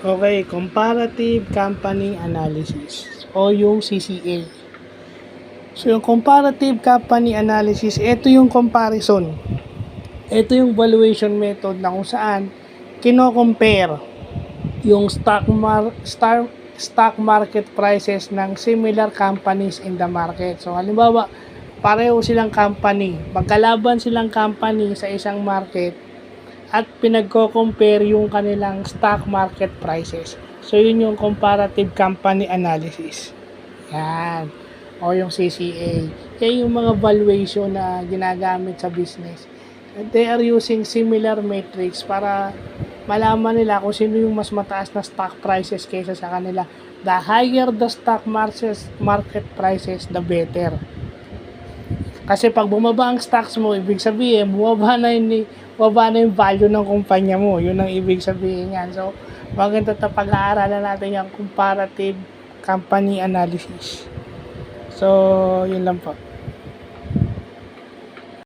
Okay, Comparative Company Analysis o yung CCA. So, yung Comparative Company Analysis, ito yung comparison. Ito yung valuation method na kung saan kino-compare yung stock market prices ng similar companies in the market. So, halimbawa, pareho silang company, magkalaban silang company sa isang market, at pinagko-compare yung kanilang stock market prices. So, yun yung comparative company analysis. Yan. O yung CCA. Yan yung mga valuation na ginagamit sa business. They are using similar metrics para malaman nila kung sino yung mas mataas na stock prices kaysa sa kanila. The higher the stock market prices, the better. Kasi pag bumaba ang stocks mo, ibig sabihin, bumaba na yung value ng kumpanya mo. Yun ang ibig sabihin yan. So, maganda pag-aaralan natin yung comparative company analysis. So, yun lang po.